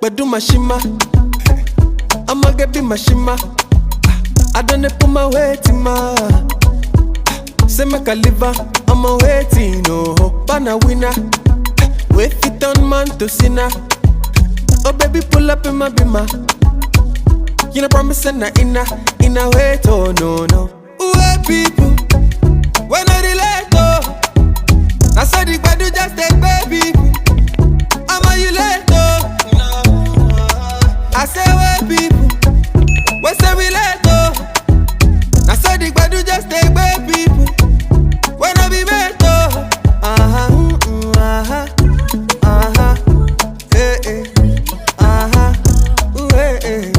but do my shima. I'ma get be my shima. I done it put my weight in my. Say make a liver, I'm a waiting, no Bana winner, wait fit on man to sinner. Oh baby pull up in my bima. You know promise and in a wait, oh no. Where people, when I relate, oh I saw the bad do just take baby. I'm a you late, oh I say where people, when say we late, oh I saw the bad do just take baby. When I be better, hey, hey, hey.